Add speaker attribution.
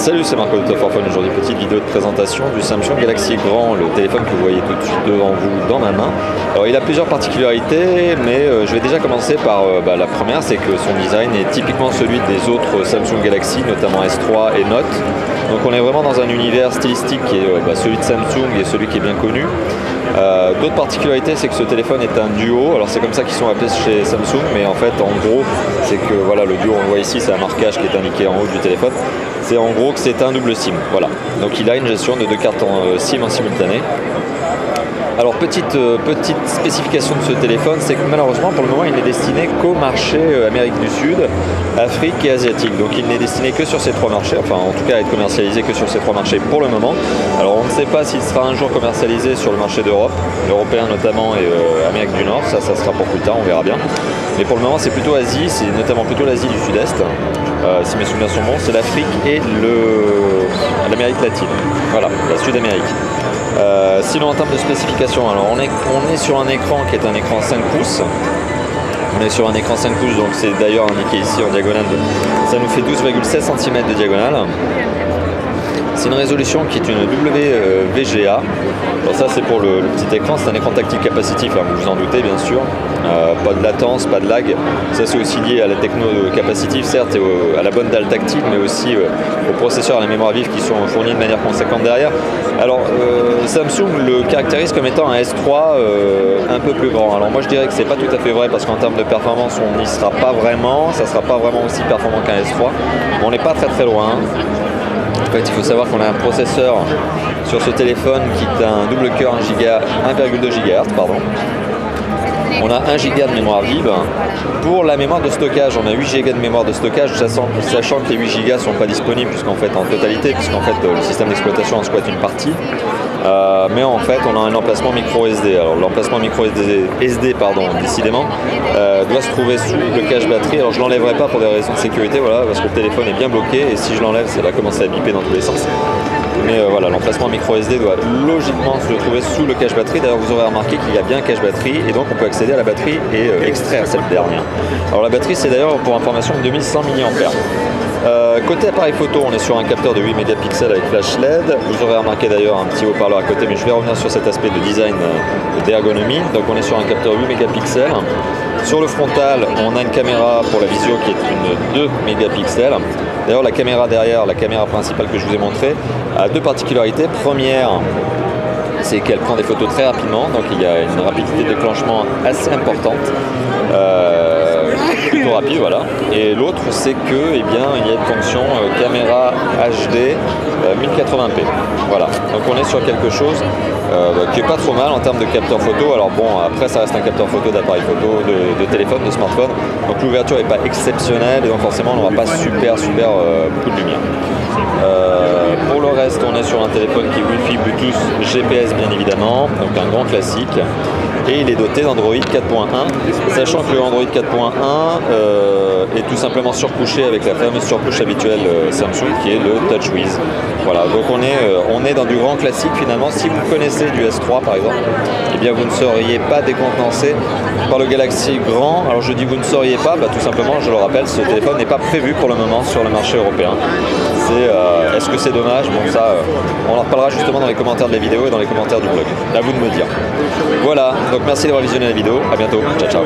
Speaker 1: Salut, c'est Marco de Top for Fun. Aujourd'hui, petite vidéo de présentation du Samsung Galaxy Grand, le téléphone que vous voyez tout de suite devant vous dans ma main. Alors, il a plusieurs particularités, mais je vais déjà commencer par la première, c'est que son design est typiquement celui des autres Samsung Galaxy, notamment S3 et Note. Donc on est vraiment dans un univers stylistique qui est celui de Samsung et celui qui est bien connu. D'autres particularités, c'est que ce téléphone est un duo. Alors c'est comme ça qu'ils sont appelés chez Samsung, mais en fait en gros c'est que voilà, le duo, on le voit ici, c'est un marquage qui est indiqué en haut du téléphone. C'est en gros que c'est un double SIM. Voilà. Donc il a une gestion de deux cartes SIM en simultané. Alors petite spécification de ce téléphone, c'est que malheureusement pour le moment il n'est destiné qu'au marché Amérique du Sud, Afrique et Asiatique. Donc il n'est destiné que sur ces trois marchés, enfin en tout cas à être commercialisé que sur ces trois marchés pour le moment. Alors on ne sait pas s'il sera un jour commercialisé sur le marché d'Europe, européen notamment et Amérique du Nord, ça sera pour plus tard, on verra bien. Mais pour le moment c'est plutôt Asie, c'est notamment plutôt l'Asie du Sud-Est, si mes souvenirs sont bons, c'est l'Afrique et l'Amérique latine, voilà, la Sud-Amérique. Sinon en termes de spécification, alors on est sur un écran qui est un écran 5 pouces. On est sur un écran 5 pouces, donc c'est d'ailleurs indiqué ici en diagonale. Ça nous fait 12,16 cm de diagonale. C'est une résolution qui est une WVGA. Alors ça c'est pour le petit écran, c'est un écran tactile capacitif, hein, vous vous en doutez bien sûr. Pas de latence, pas de lag. Ça c'est aussi lié à la techno capacitive certes et à la bonne dalle tactile, mais aussi au processeur et à la mémoire vive qui sont fournis de manière conséquente derrière. Alors Samsung le caractérise comme étant un S3 un peu plus grand. Alors moi je dirais que c'est pas tout à fait vrai parce qu'en termes de performance on n'y sera pas vraiment, ça sera pas vraiment aussi performant qu'un S3. On n'est pas très loin. En fait, il faut savoir qu'on a un processeur sur ce téléphone qui est un double cœur 1,2 GHz, pardon. On a 1 Go de mémoire vive. Pour la mémoire de stockage, on a 8 Go de mémoire de stockage, sachant que les 8 Go ne sont pas disponibles puisqu'en fait en totalité, puisqu'en fait le système d'exploitation en squatte une partie. Mais en fait on a un emplacement micro SD. Alors l'emplacement micro SD décidément doit se trouver sous le cache batterie. Alors je l'enlèverai pas pour des raisons de sécurité, voilà, parce que le téléphone est bien bloqué et si je l'enlève ça va commencer à biper dans tous les sens. Mais voilà, l'emplacement micro SD doit logiquement se trouver sous le cache batterie. D'ailleurs vous aurez remarqué qu'il y a bien un cache batterie et donc on peut accéder à la batterie et extraire cette dernière. Alors la batterie c'est d'ailleurs pour information 2100 mAh. Côté appareil photo, on est sur un capteur de 8 mégapixels avec flash LED. Vous aurez remarqué d'ailleurs un petit haut-parleur à côté, mais je vais revenir sur cet aspect de design d'ergonomie. Donc on est sur un capteur 8 mégapixels. Sur le frontal, on a une caméra pour la visio qui est une 2 mégapixels. D'ailleurs la caméra derrière, la caméra principale que je vous ai montrée, a deux particularités. Première, c'est qu'elle prend des photos très rapidement, donc il y a une rapidité de déclenchement assez importante. Plutôt rapide, voilà. Et l'autre c'est que il y a une fonction caméra HD 1080p. Voilà, donc on est sur quelque chose qui est pas trop mal en termes de capteur photo. Alors bon, après ça reste un capteur photo d'appareil photo, de téléphone, de smartphone. Donc l'ouverture n'est pas exceptionnelle et donc forcément on n'aura pas super beaucoup de lumière. Pour le reste, on est sur un téléphone qui est Wi-Fi, Bluetooth, GPS bien évidemment, donc un grand classique. Et il est doté d'Android 4.1, sachant que Android 4.1 est tout simplement surcouché avec la fameuse surcouche habituelle Samsung qui est le TouchWiz. Voilà, donc on est dans du grand classique finalement. Si vous connaissez du S3 par exemple, eh bien vous ne seriez pas décontenancé par le Galaxy Grand. Alors je dis vous ne seriez pas, tout simplement, je le rappelle, ce téléphone n'est pas prévu pour le moment sur le marché européen. Est-ce que c'est dommage? Bon ça, on en reparlera justement dans les commentaires de la vidéo et dans les commentaires du blog. À vous de me dire. Voilà, donc merci d'avoir visionné la vidéo, à bientôt, ciao ciao.